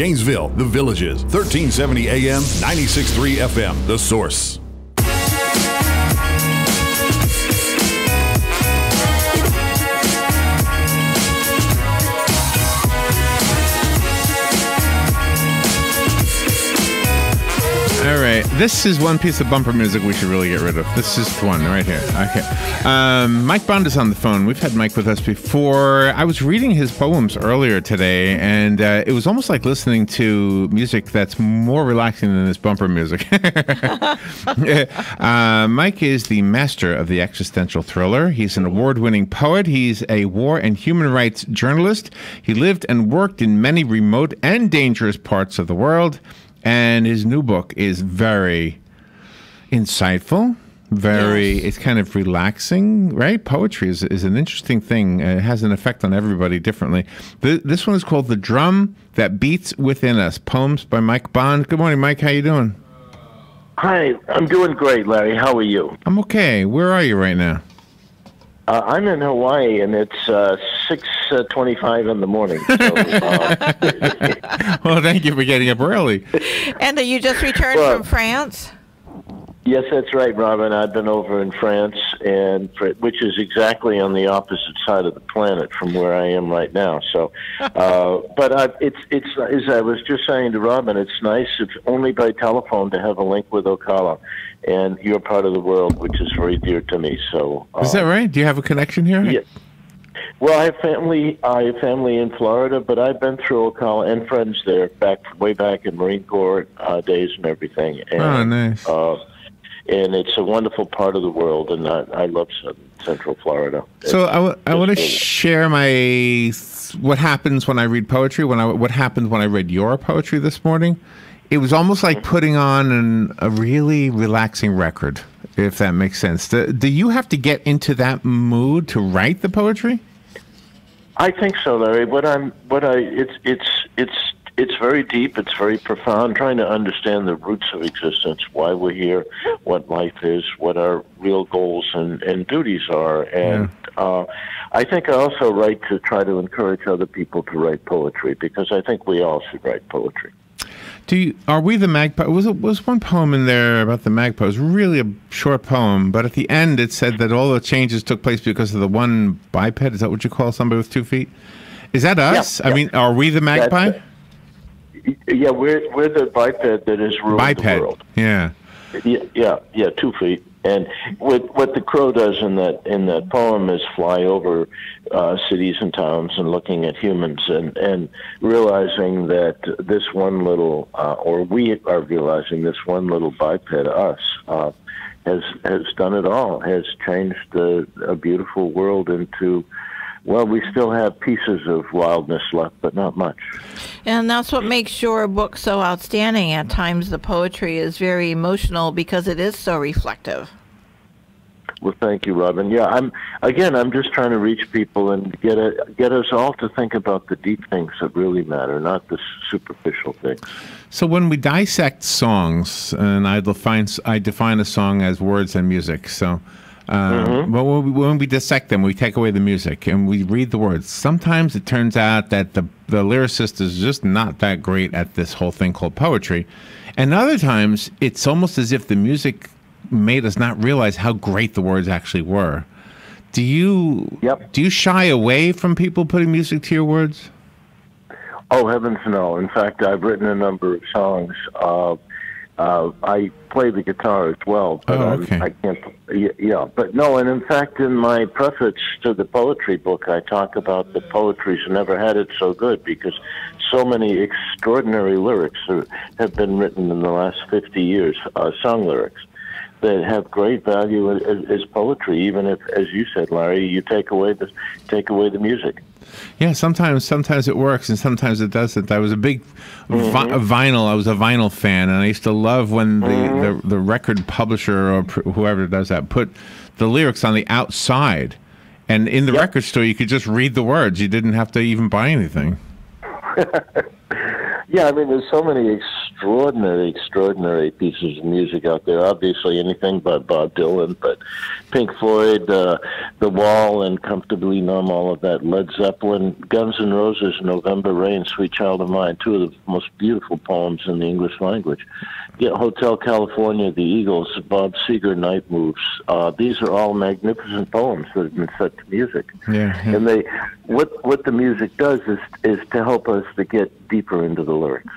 Gainesville, The Villages, 1370 AM, 96.3 FM, The Source. All right, this is one piece of bumper music we should really get rid of. This is one right here. Okay. Mike Bond is on the phone. We've had Mike with us before. I was reading his poems earlier today, and it was almost like listening to music that's more relaxing than this bumper music. Mike is the master of the existential thriller. He's an award-winning poet. He's a war and human rights journalist. He lived and worked in many remote and dangerous parts of the world. And his new book is very insightful, it's kind of relaxing, right? Poetry is an interesting thing. It has an effect on everybody differently. This one is called The Drum That Beats Within Us, poems by Mike Bond. Good morning, Mike. How you doing? Hi, I'm doing great, Larry. How are you? I'm okay. Where are you right now? I'm in Hawaii, and it's 6:25 in the morning. So, well, thank you for getting up early. And you just returned from France? Yes, that's right, Robin. I've been over in France, which is exactly on the opposite side of the planet from where I am right now. So, but it's as I was just saying to Robin, it's nice, if only by telephone, to have a link with Ocala. And you're part of the world, which is very dear to me. So is that right? Do you have a connection here? Yeah. Well, I have family in Florida, but I've been through Ocala and friends there way back in Marine Corps days and everything. And, nice. And it's a wonderful part of the world, and I love Central Florida. So I want to share what happens when I read poetry. What happened when I read your poetry this morning. It was almost like putting on a really relaxing record, if that makes sense. Do you have to get into that mood to write the poetry? I think so, Larry. It's very deep. It's very profound. Trying to understand the roots of existence, why we're here, what life is, what our real goals and duties are, and. I think I also write to try to encourage other people to write poetry, because I think we all should write poetry. Are we the magpie? Was one poem in there about the magpie? It was really a short poem, but at the end it said that all the changes took place because of the one biped. Is that what you call somebody with 2 feet? Is that us? Yeah. I mean, are we the magpie? Yeah, we're the biped that has ruled the world. Yeah. Yeah, 2 feet. And what the crow does in that poem is fly over cities and towns and looking at humans and realizing that this one little, or we are realizing this one little biped, us, has done it all, has changed a beautiful world into. Well, we still have pieces of wildness left, but not much. And that's what makes your book so outstanding. At times the poetry is very emotional because it is so reflective. Well, thank you, Robin. Yeah, I'm just trying to reach people and get us all to think about the deep things that really matter, not the superficial things. So when we dissect songs, and I define a song as words and music, so... But when we dissect them, we take away the music and we read the words. Sometimes it turns out that the lyricist is just not that great at this whole thing called poetry. And other times, it's almost as if the music made us not realize how great the words actually were. Do you shy away from people putting music to your words? Oh, heavens no. In fact, I've written a number of songs. I play the guitar as well, but I can't. Yeah, but no. And in fact, in my preface to the poetry book, I talk about the poetry's never had it so good, because so many extraordinary lyrics have been written in the last 50 years, song lyrics, that have great value as poetry. Even if, as you said, Larry, you take away the music. Yeah, sometimes it works and sometimes it doesn't. I was a big vinyl. I was a vinyl fan, and I used to love when the record publisher or whoever does that put the lyrics on the outside, and in the record store you could just read the words. You didn't have to even buy anything. Yeah, I mean, there's so many extraordinary pieces of music out there. Obviously, anything by Bob Dylan, but Pink Floyd, The Wall, and Comfortably Numb, all of that. Led Zeppelin, Guns N' Roses, November Rain, Sweet Child of Mine, two of the most beautiful poems in the English language. Hotel California, The Eagles, Bob Seger, Night Moves. These are all magnificent poems that have been set to music. Yeah. And what the music does is to help us to get deeper into the lyrics.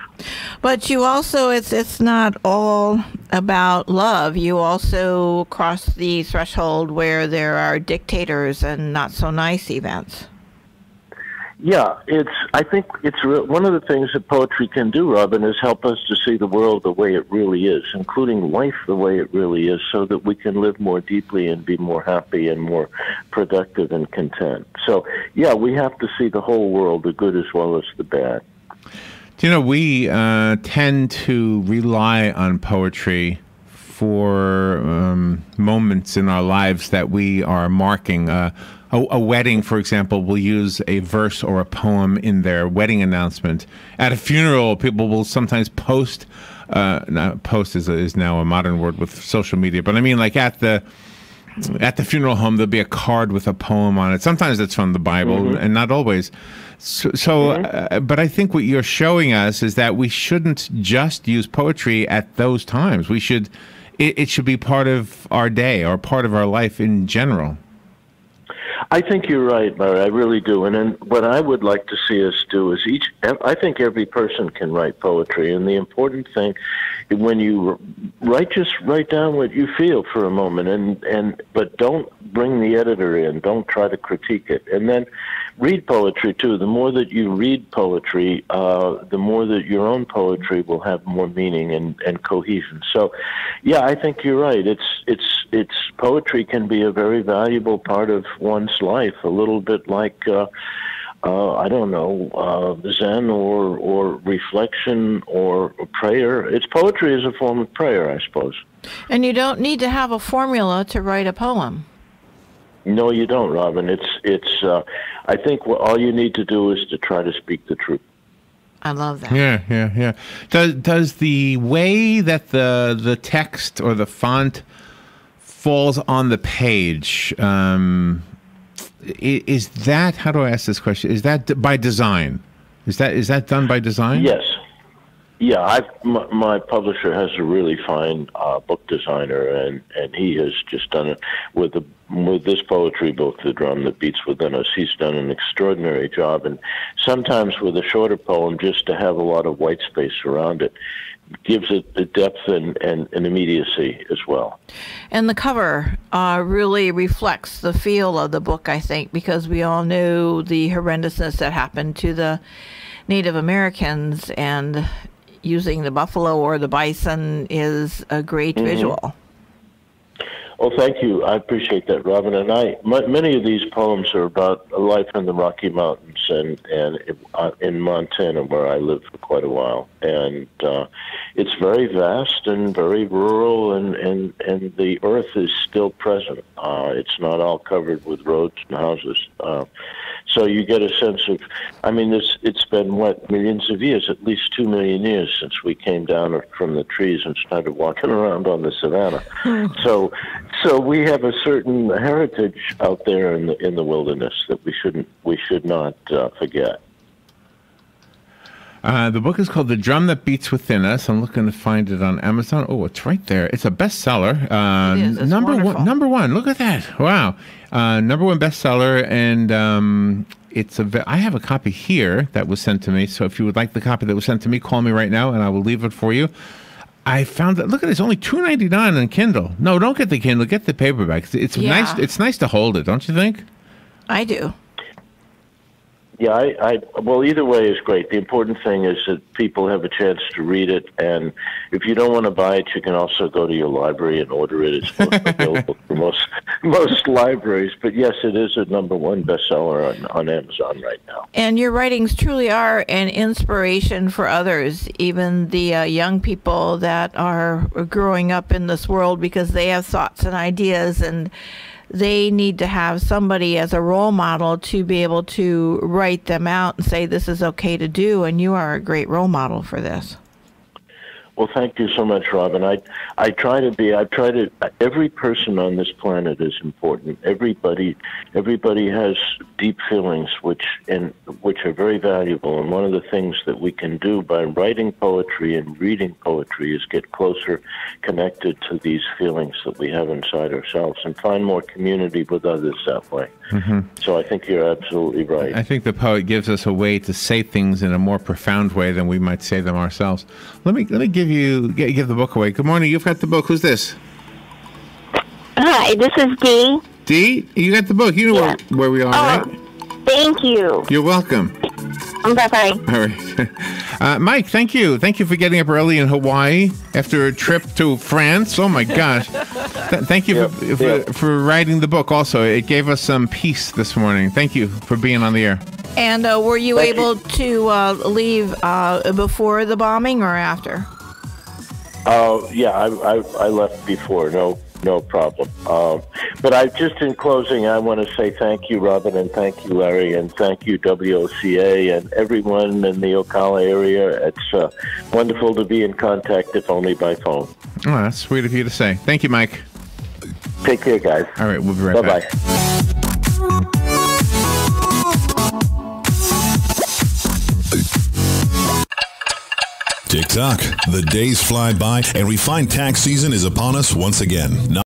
But you also, it's not all about love. You also cross the threshold where there are dictators and not so nice events. Yeah, I think it's one of the things that poetry can do, Robin, is help us to see the world the way it really is, including life the way it really is, so that we can live more deeply and be more happy and more productive and content. So, yeah, we have to see the whole world, the good as well as the bad. Do you know, we tend to rely on poetry for moments in our lives that we are marking. A wedding, for example, will use a verse or a poem in their wedding announcement. At a funeral, people will sometimes post. Post is now a modern word with social media, but I mean, like at the funeral home, there'll be a card with a poem on it. Sometimes it's from the Bible, and not always. But I think what you're showing us is that we shouldn't just use poetry at those times. We should. It should be part of our day or part of our life in general. I think you're right, Murray. I really do. And then what I would like to see us do is I think every person can write poetry. And the important thing, when you write, just write down what you feel for a moment, but don't bring the editor in. Don't try to critique it. And then read poetry too. The more that you read poetry, the more that your own poetry will have more meaning and cohesion. So, yeah, I think you're right. It's poetry can be a very valuable part of one's life. A little bit like I don't know, Zen or reflection or prayer. Poetry is a form of prayer, I suppose. And you don't need to have a formula to write a poem. No, you don't, Robin. I think all you need to do is to try to speak the truth. I love that. Yeah. Does the way that the text or the font falls on the page, is that, how do I ask this question? Is that by design? Is that done by design? Yes. Yeah, my publisher has a really fine book designer, and he has just done it with this poetry book, The Drum That Beats Within Us. He's done an extraordinary job, and sometimes with a shorter poem, just to have a lot of white space around it gives it a depth and immediacy as well. And the cover really reflects the feel of the book, I think, because we all knew the horrendousness that happened to the Native Americans, and using the buffalo or the bison is a great visual. Well, thank you. I appreciate that, Robin. And many of these poems are about a life in the Rocky Mountains and in Montana, where I lived for quite a while. And it's very vast and very rural, and the earth is still present. It's not all covered with roads and houses. So you get a sense of, it's been, millions of years, at least 2 million years since we came down from the trees and started walking around on the savannah. So we have a certain heritage out there in the wilderness that we should not forget. The book is called The Drum That Beats Within Us. I'm looking to find it on Amazon. Oh, it's right there. It's a bestseller. It is. It's wonderful. Number one. Look at that. Wow. Number one bestseller. And I have a copy here that was sent to me. So if you would like the copy that was sent to me, call me right now and I will leave it for you. I found that, look at it, it's only $2.99 on Kindle. No, don't get the Kindle. Get the paperback. It's nice. It's nice to hold it, don't you think? I do. Yeah, well, either way is great. The important thing is that people have a chance to read it, and if you don't want to buy it, you can also go to your library and order it. It's available for most libraries. But yes, it is a number one bestseller on Amazon right now. And your writings truly are an inspiration for others, even the young people that are growing up in this world, because they have thoughts and ideas, and they need to have somebody as a role model to be able to write them out and say this is okay to do, and you are a great role model for this. Well, thank you so much, Robin. Every person on this planet is important. Everybody has deep feelings which are very valuable. And one of the things that we can do by writing poetry and reading poetry is get closer connected to these feelings that we have inside ourselves and find more community with others that way. Mm-hmm. So I think you're absolutely right. I think the poet gives us a way to say things in a more profound way than we might say them ourselves. Let me give the book away. Good morning. You've got the book. Who's this? Hi, this is Dee. Dee, you got the book. You know where we are, right? Thank you. You're welcome. Bye-bye. All right. Mike, thank you. Thank you for getting up early in Hawaii after a trip to France. Oh, my gosh. Thank you for writing the book also. It gave us some peace this morning. Thank you for being on the air. And were you able to leave before the bombing or after? I left before. No problem. But just in closing, I want to say thank you, Robin, and thank you, Larry, and thank you, WOCA, and everyone in the Ocala area. It's wonderful to be in contact, if only by phone. Oh, that's sweet of you to say. Thank you, Mike. Take care, guys. All right, we'll be right back. Bye-bye. Tick-tock. The days fly by, and we find tax season is upon us once again.